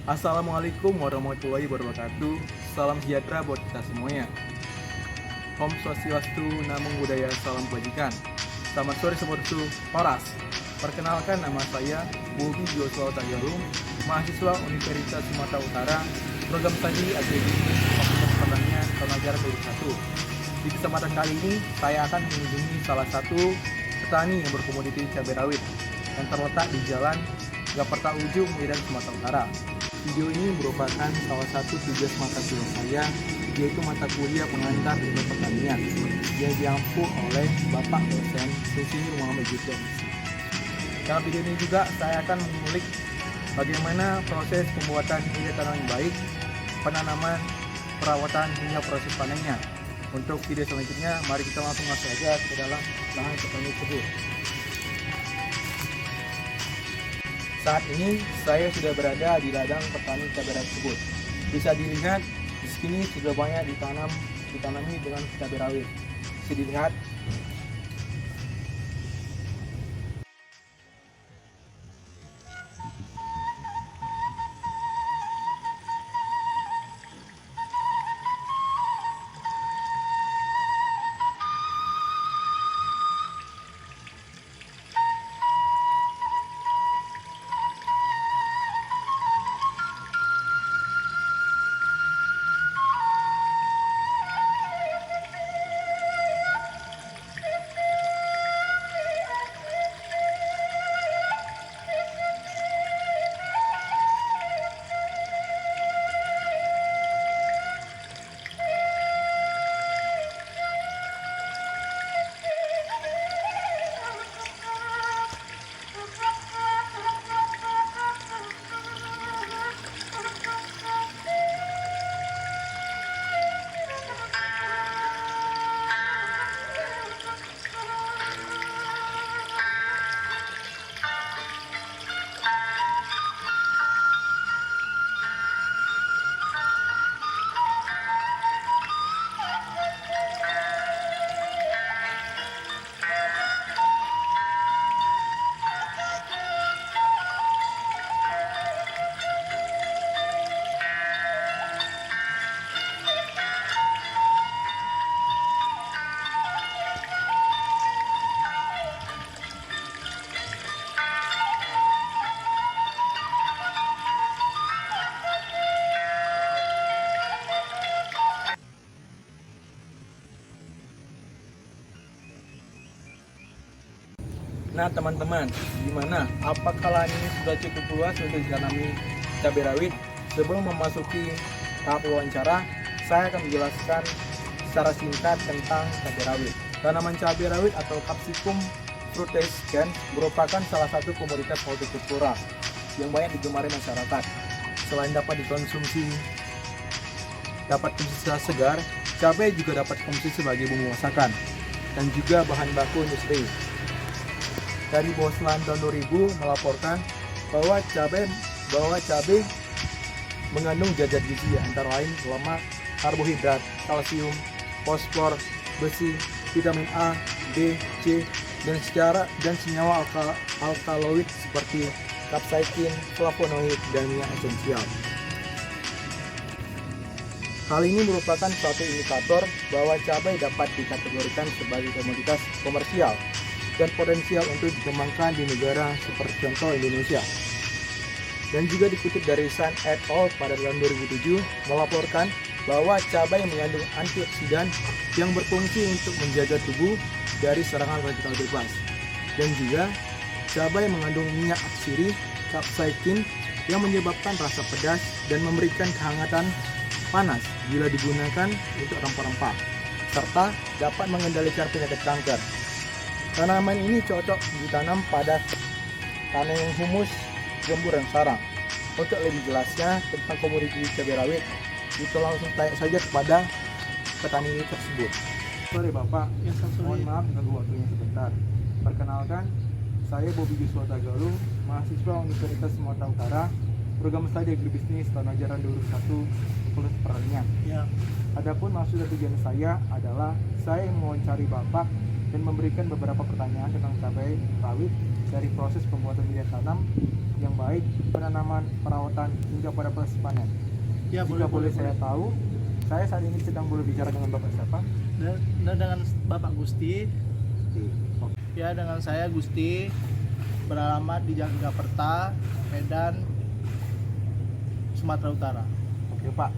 Assalamualaikum warahmatullahi wabarakatuh. Salam sejahtera buat kita semuanya. Om Swastiastu, Namo Buddhaya, salam kebajikan. Selamat sore Sobat Horas. Perkenalkan, nama saya Bobi Joshua Tagalung, mahasiswa Universitas Sumatera Utara, program studi Agribisnis Fakultas Pertanian tahun ajaran 2021. Di kesempatan kali ini, saya akan mengunjungi salah satu petani yang berkomoditi cabai rawit yang terletak di Jalan Gaperta Ujung, Medan, Sumatera Utara. Video ini merupakan salah satu tugas mata kuliah saya, yaitu mata kuliah pengantar ilmu pertanian yang diampu oleh Bapak dosen Insinyur Muhammad Yusuf. Dalam video ini juga saya akan mengulik bagaimana proses pembuatan bibit tanam yang baik, penanaman, perawatan hingga proses panennya. Untuk video selanjutnya, mari kita langsung masuk saja ke dalam lahan petani tersebut. Saat ini saya sudah berada di ladang petani cabai rawit tersebut. Bisa dilihat di sini sudah banyak ditanami dengan cabai rawit. Bisa dilihat. Nah teman-teman, gimana? Apakah lahan ini sudah cukup luas untuk ditanami cabai rawit? Sebelum memasuki tahap wawancara, saya akan menjelaskan secara singkat tentang cabai rawit. Tanaman cabai rawit atau Capsicum frutescens merupakan salah satu komoditas hortikultura yang banyak digemari masyarakat. Selain dapat dikonsumsi segar, cabai juga dapat dikonsumsi sebagai bumbu masakan dan juga bahan baku industri. Dari Boslan tahun 2000 melaporkan bahwa cabai mengandung zat gizi antara lain lemak, karbohidrat, kalsium, fosfor, besi, vitamin A, B, C, dan senyawa alkaloid seperti capsaicin, flavonoid, dan minyak esensial. Hal ini merupakan suatu indikator bahwa cabai dapat dikategorikan sebagai komoditas komersial dan potensial untuk dikembangkan di negara seperti contoh Indonesia. Dan juga dikutip dari Sun et al. Pada tahun 2007 melaporkan bahwa cabai mengandung antioksidan yang berfungsi untuk menjaga tubuh dari serangan radikal bebas. Dan juga cabai mengandung minyak atsiri, capsaicin, yang menyebabkan rasa pedas dan memberikan kehangatan panas bila digunakan untuk rempah-rempah, serta dapat mengendalikan penyakit kanker. Tanaman ini cocok ditanam pada tanah yang humus, gembur, dan sarang. Untuk lebih jelasnya tentang komoditi cabai rawit, kita langsung tanya saja kepada petani tersebut. Sorry Bapak, mohon maaf mengganggu waktunya sebentar. Perkenalkan, saya Bobi Joshua Tagalung, mahasiswa Universitas Sumatera Utara, program studi Agribisnis tahun ajaran 2021 Fakultas Pertanian. Ya. Adapun maksud dan tujuan saya adalah saya mewawancari Bapak dan memberikan beberapa pertanyaan tentang cabai rawit dari proses pembuatan bibit tanam yang baik, penanaman, perawatan, hingga pada proses panen. Ya, Jika boleh saya tahu, saya saat ini sedang berbicara dengan Bapak siapa? Dengan Bapak Gusti. Oke. Ya, dengan saya Gusti, beralamat di Jalan Gaperta, Medan, Sumatera Utara. Oke Pak,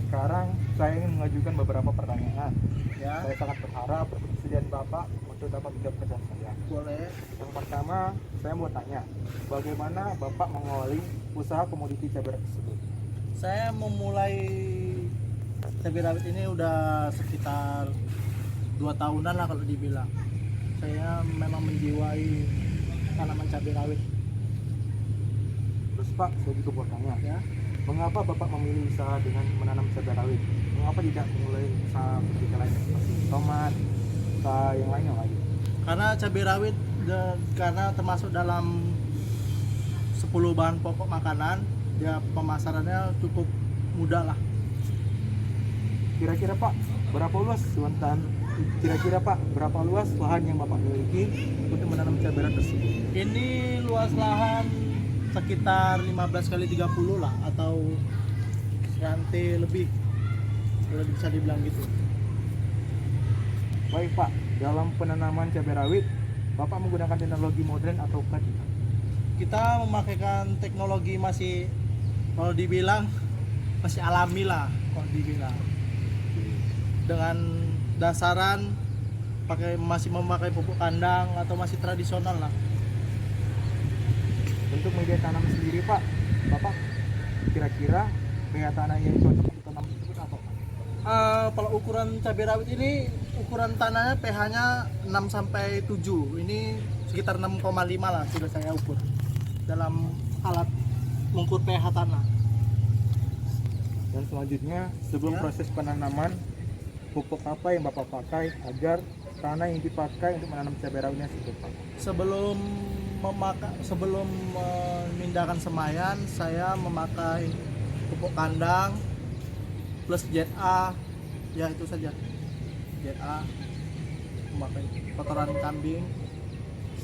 sekarang saya ingin mengajukan beberapa pertanyaan. Ya, Saya sangat berharap kesediaan Bapak untuk dapat menjawab pertanyaan saya. boleh. Yang pertama, saya mau tanya, bagaimana Bapak mengawali usaha komoditi cabai rawit tersebut? Saya memulai cabai rawit ini udah sekitar 2 tahunan lah kalau dibilang. Saya memang menjiwai tanaman cabai rawit. Terus Pak, saya juga mau tanya, Ya, mengapa Bapak memilih usaha dengan menanam cabai rawit? Mengapa tidak memulai usaha seperti lain seperti tomat, usaha yang lainnya lagi? karena cabai rawit karena termasuk dalam 10 bahan pokok makanan, dia pemasarannya cukup mudah lah. Kira-kira Pak, berapa luas lahan yang Bapak miliki untuk menanam cabai rawit tersebut? Ini luas lahan sekitar 15 kali 30 lah, atau serantai lebih, kalau bisa dibilang gitu. Baik Pak, dalam penanaman cabai rawit, Bapak menggunakan teknologi modern atau tidak? Kita memakaikan teknologi masih, kalau dibilang masih alami lah, kalau dibilang dengan dasaran masih memakai pupuk kandang atau masih tradisional lah. Untuk media tanam sendiri Pak, Bapak kira-kira pH tanah yang cocok untuk tanam tersebut apa Pak? Kalau ukuran cabai rawit ini, ukuran tanahnya pH-nya 6 sampai 7. Ini sekitar 6,5 lah sudah saya ukur dalam alat mengukur pH tanah. Dan selanjutnya, sebelum Ya. proses penanaman, pupuk apa yang Bapak pakai agar tanah yang dipakai untuk menanam cabai rawitnya seperti Pak? Sebelum memindahkan semayan, saya memakai pupuk kandang plus ZA, ya itu saja. ZA, memakai kotoran kambing.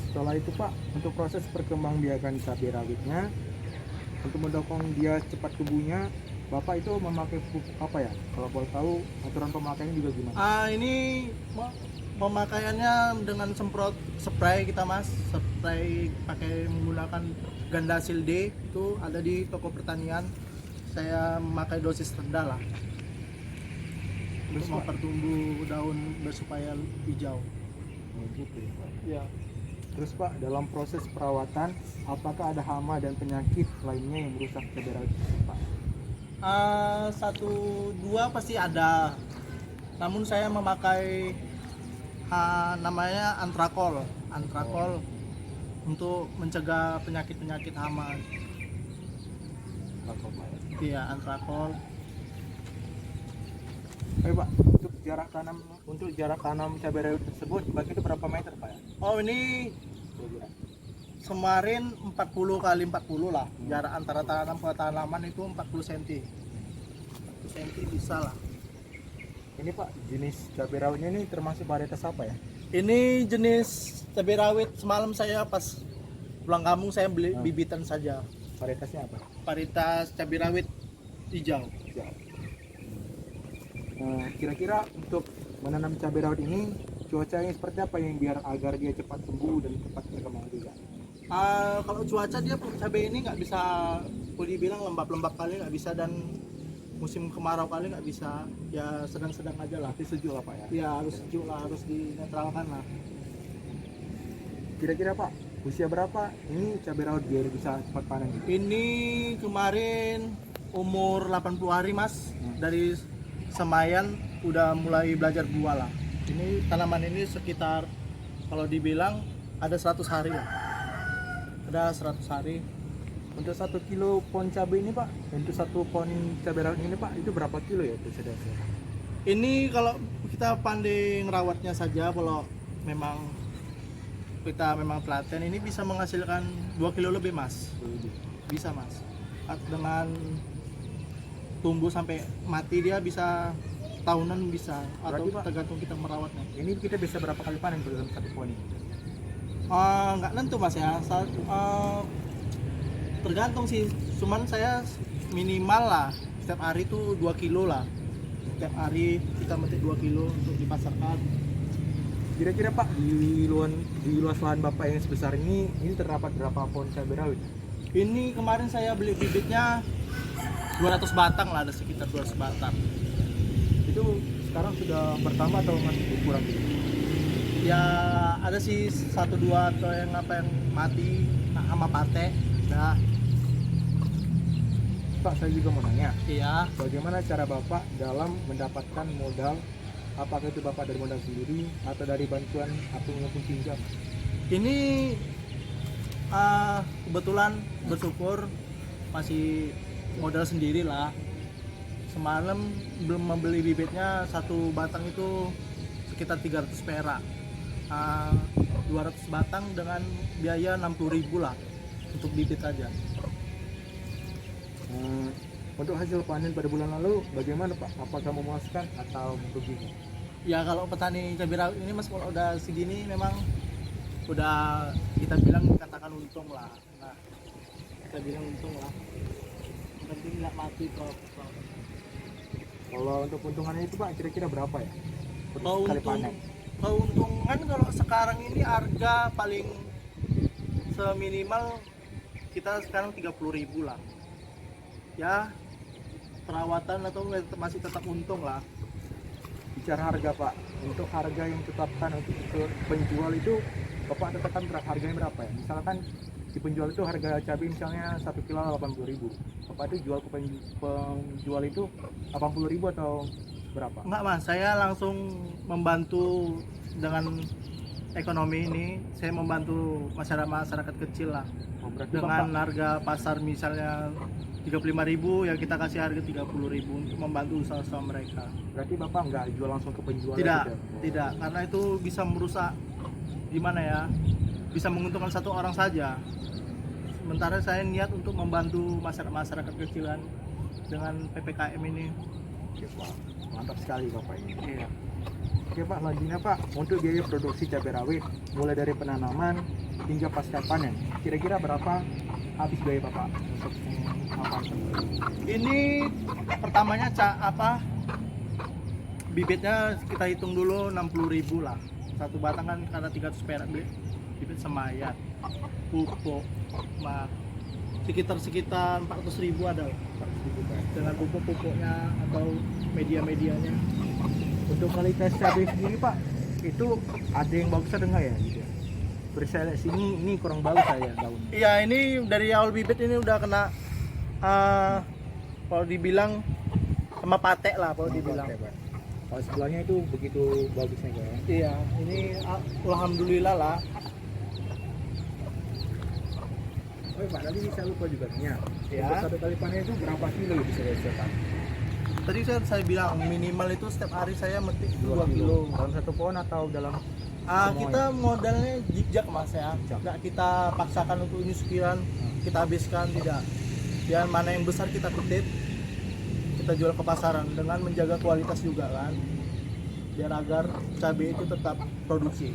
Setelah itu Pak, untuk proses perkembangbiakan cabai rawitnya, untuk mendukung dia cepat tumbuhnya, Bapak itu memakai pupuk apa ya? Kalau boleh tahu, aturan pemakaiannya juga gimana? Ini pemakaiannya dengan spray kita mas, spray pakai menggunakan Gandasil D, itu ada di toko pertanian. Saya memakai dosis rendah lah Terus untuk Pak, mempertumbuh daun supaya hijau. oh, gitu ya Pak. Ya. Terus Pak, dalam proses perawatan, apakah ada hama dan penyakit lainnya yang merusak cabai rawit tersebut, Pak? 1-2 pasti ada. Namun saya memakai namanya antrakol untuk mencegah penyakit hama. Apa, Pak? Iya, antrakol. Baik Pak, untuk jarak tanam cabai rawit tersebut dibagi itu berapa meter Pak ya? Oh, ini Kira-kira. kemarin 40 kali 40 lah. Jarak antara tanam ke tanaman itu 40 cm. 40 cm bisa lah. Ini Pak, jenis cabai rawitnya ini termasuk varietas apa ya? Ini jenis cabai rawit, semalam saya pas pulang kampung saya beli bibitan saja. Varietasnya apa? Varietas cabai rawit hijau. Ya. Kira-kira untuk menanam cabai rawit ini cuacanya seperti apa yang biar agar dia cepat tumbuh dan cepat berkembang juga? Kalau cuaca dia cabai ini nggak bisa, boleh dibilang lembab-lembab kali nggak bisa, dan musim kemarau kali nggak bisa, ya sedang-sedang aja lah. Tapi sejuk lah Pak ya? Ya harus sejuk lah, harus dinetralkan lah. Kira-kira Pak, usia berapa ini cabai rawit biar bisa cepat panen? Ini kemarin umur 80 hari mas, dari semayan udah mulai belajar buah lah. Ini tanaman ini sekitar, kalau dibilang ada 100 hari lah. Ada 100 hari. Untuk 1 kilo pohon cabai ini Pak, untuk 1 pohon cabai rawit ini Pak, itu berapa kilo ya itu sudah? Ini kalau kita pandai ngerawatnya saja, kalau memang kita memang telaten, ini bisa menghasilkan 2 kilo lebih mas. Bisa mas. Dengan tumbuh sampai mati dia bisa tahunan bisa, atau Berarti, Pak, tergantung kita merawatnya. Ini kita bisa berapa kali panen dalam 1 pohon ini? Nggak nentu mas ya. tergantung sih, cuman saya minimal lah setiap hari tuh 2 kilo lah, setiap hari kita metik 2 kilo untuk dipasarkan. Kira-kira Pak, di luas lahan Bapak yang sebesar ini terdapat berapa pohon cabai rawit? Ini kemarin saya beli bibitnya 200 batang lah, ada sekitar 200 batang. Itu sekarang sudah bertambah atau masih kurang gitu? Ya ada sih 1-2 atau yang mati sama pate. Nah, Pak, saya juga mau nanya, iya. bagaimana cara Bapak dalam mendapatkan modal? Apakah itu Bapak dari modal sendiri atau dari bantuan ataupun pinjam? Ini kebetulan bersyukur masih modal sendiri lah. Semalam belum membeli bibitnya, satu batang itu sekitar 300 perak. 200 batang dengan biaya 60.000 lah untuk bibit aja. Untuk hasil panen pada bulan lalu bagaimana Pak? Apakah memuaskan atau merugi? Ya kalau petani cabai rawit ini mas kalau udah segini memang udah kita bilang katakan untung lah. Nah, kita bilang untung lah. Penting nggak mati kok. Kalau untuk keuntungannya itu Pak kira-kira berapa ya? Kalau Sekali untung, panen. keuntungan kalau sekarang ini harga paling seminimal kita sekarang 30.000 lah. Ya perawatan atau masih tetap untung lah. Bicara harga Pak, untuk harga yang ditetapkan untuk penjual itu Bapak tetapkan harganya berapa ya? Misalkan di penjual itu harga cabai misalnya 1 kilo 80.000. Bapak itu jual ke penjual itu 80.000 atau berapa? Enggak mas, saya langsung membantu dengan ekonomi ini. Saya membantu masyarakat kecil lah. Oh, berarti Dengan Bapak, harga pasar misalnya 35.000 ya kita kasih harga 30.000 untuk membantu usaha-usaha mereka. berarti Bapak nggak jual langsung ke penjual? Tidak, gitu? tidak, karena itu bisa merusak, gimana ya, bisa menguntungkan satu orang saja. Sementara saya niat untuk membantu masyarakat kecilan dengan PPKM ini. Oke, Pak. Mantap sekali Bapak ini. Iya. Oke Pak, selanjutnya Pak, untuk biaya produksi cabai rawit mulai dari penanaman hingga pasca panen, kira-kira berapa habis biaya Bapak untuk Ini pertamanya bibitnya kita hitung dulu 60.000 lah. Satu batang kan karena 300 perak beli bibit semayat, pupuk, sekitar 400.000 ada dengan pupuknya atau media-medianya. Untuk kualitas cabai sendiri Pak, itu ada yang bagus ada nggak ya? Gitu ya? Terus saya lihat sini ini kurang bagus saya daun. Iya, ini dari awal bibit ini udah kena kalau dibilang sama patek lah kalau dibilang. Kalau sebelahnya itu begitu bagusnya kan? Iya, ini alhamdulillah lah. Oh Pak, tadi saya lupa juga tanya. Ya. Untuk satu kali panen itu berapa kilo bisa dihasilkan? Tadi saya bilang minimal itu setiap hari saya metik 2 kilo. Dalam satu pohon atau dalam? Kita modalnya jijak mas ya, nggak kita paksakan untuk ini sekian kita habiskan, tidak. Yang mana yang besar kita kutip, kita jual ke pasaran dengan menjaga kualitas juga kan, biar agar cabai itu tetap produksi.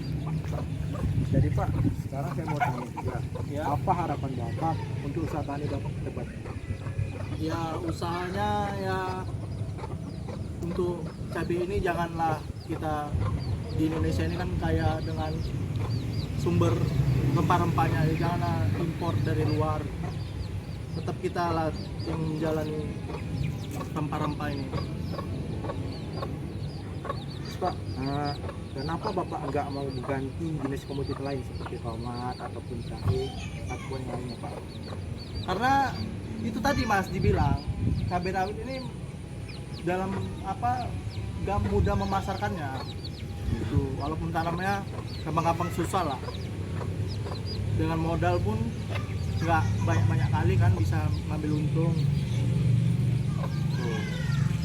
Jadi Pak, sekarang saya mau tanya juga, Ya. apa harapan Bapak untuk usaha tani Bapak ke depan? Ya usahanya ya untuk cabai ini janganlah kita di Indonesia ini kan kaya dengan sumber rempah-rempahnya, ya janganlah impor dari luar. Tetap kita lah yang menjalani rempah-rempah ini. Terus Pak, kenapa Bapak nggak mau mengganti jenis komoditi lain seperti tomat ataupun jahe ataupun yang lainnya Pak? Karena itu tadi mas dibilang cabai rawit ini dalam gak mudah memasarkannya itu, walaupun tanamnya gampang-gampang susah lah, dengan modal pun nggak banyak kali kan bisa ngambil untung.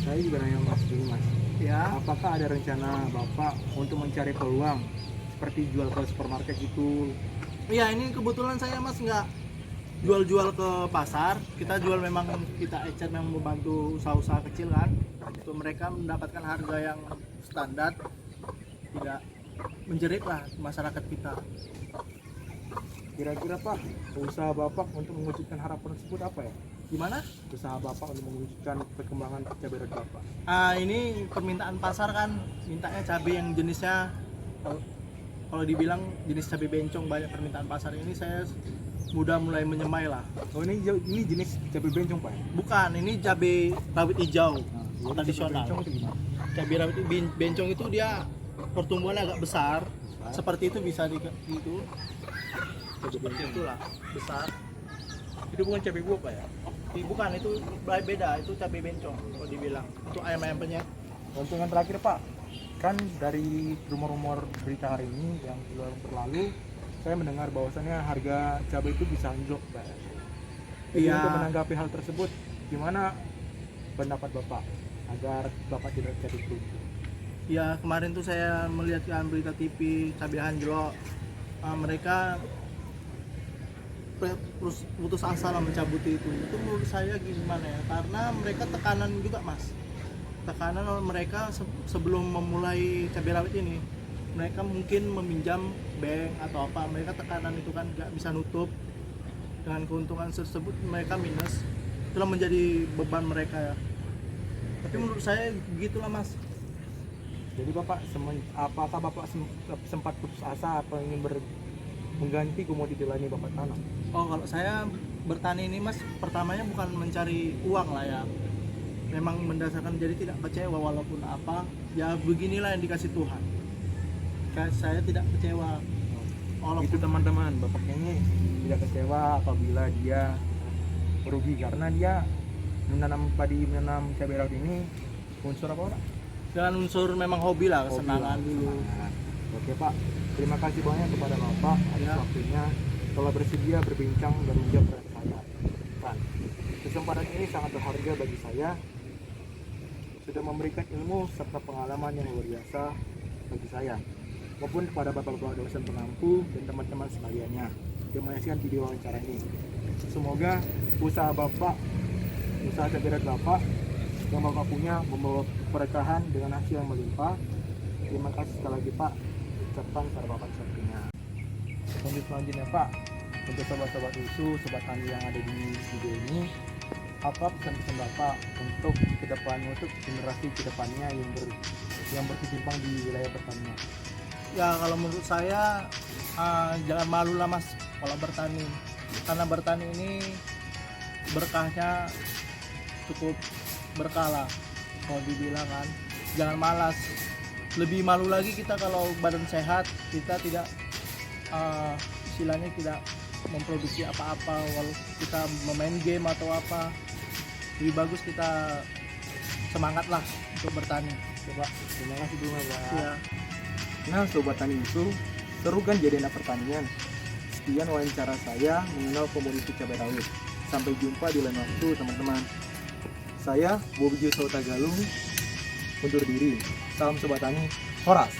Saya juga nanya Mas dulu Mas, Ya, apakah ada rencana Bapak untuk mencari peluang seperti jual ke supermarket gitu? iya ini kebetulan saya mas nggak jual-jual ke pasar, kita jual memang kita ecer yang membantu usaha-usaha kecil kan, untuk mereka mendapatkan harga yang standar, tidak menjerit lah masyarakat kita. Kira-kira Pak, usaha Bapak untuk mewujudkan harapan tersebut apa ya? Gimana? Usaha Bapak untuk mewujudkan perkembangan cabai rawit Bapak. Ini permintaan pasar kan, mintanya cabai yang jenisnya kalau dibilang jenis cabai bencong banyak permintaan pasar ini, saya mulai menyemai lah. Oh ini jenis cabai bencong Pak? Bukan, ini cabai rawit hijau Jadi tradisional. cabai bencong itu gimana? Cabai rawit bencong itu dia pertumbuhannya agak besar, seperti itu bisa itu seperti itulah besar. Itu bukan cabai buah Pak ya? Bukan, itu beda, itu cabai bencong kalau dibilang. Itu ayam-ayam penyet. Untuk yang terakhir Pak, kan dari rumor-rumor berita hari ini yang berlalu, saya mendengar bahwasannya harga cabai itu bisa anjlok Pak. Jadi Iya. untuk menanggapi hal tersebut, gimana pendapat Bapak agar Bapak tidak jadi rugi? Ya kemarin tuh saya melihat kan berita TV cabai anjlok. Mereka terus putus asa lah mencabut itu menurut saya gimana ya, karena mereka tekanan juga Mas, tekanan mereka sebelum memulai cabai rawit ini, mereka mungkin meminjam bank atau apa, mereka tekanan itu kan nggak bisa nutup, dengan keuntungan tersebut mereka minus, itulah menjadi beban mereka ya. Tapi menurut saya begitulah Mas. Jadi Bapak, apakah Bapak sempat putus asa atau ingin mengganti komoditi lainnya Bapak tanam? Oh, kalau saya bertani ini Mas, pertamanya bukan mencari uang lah ya, memang mendasarkan jadi tidak kecewa walaupun apa ya, beginilah yang dikasih Tuhan. Saya tidak kecewa walaupun Itu teman-teman, Bapak ini tidak kecewa apabila dia merugi karena dia menanam cabai rawit ini unsur apa Pak? dengan unsur memang hobi lah, kesenangan dulu. Nah, oke Pak, terima kasih banyak kepada Bapak atas Ya. waktunya telah bersedia berbincang dan menjawab pertanyaan saya. Kan, kesempatan ini sangat berharga bagi saya, sudah memberikan ilmu serta pengalaman yang luar biasa bagi saya, maupun kepada bapak-bapak dosen pengampu dan teman-teman sekaliannya yang menyaksikan video wawancara ini. Semoga usaha cabai rawit Bapak yang Bapak punya membawa keberkahan dengan hasil yang melimpah. Terima kasih sekali lagi Pak, ucapkan kepada Bapak sepertinya. Untuk selanjutnya Pak, untuk sobat-sobat USU, sobat tani yang ada di video ini, apa pesan-pesan Bapak untuk kedepannya, untuk generasi kedepannya yang berkecimpung di wilayah pertanian? Ya kalau menurut saya jangan malu lah Mas kalau bertani, karena bertani ini berkahnya cukup berkah lah kalau dibilang kan. Jangan malas, lebih malu lagi kita kalau badan sehat, kita tidak istilahnya tidak memproduksi apa-apa, walau kita memain game atau apa, lebih bagus kita semangat lah untuk bertani. Coba, terima kasih dulu Pak. Ya. Nah sobat tani USU, seru kan jadi anak pertanian? Sekian wawancara saya mengenal komoditi cabai rawit. Sampai jumpa di lain waktu teman-teman. Saya Bobi Josota Galung undur diri. Salam sobat tani, Horas.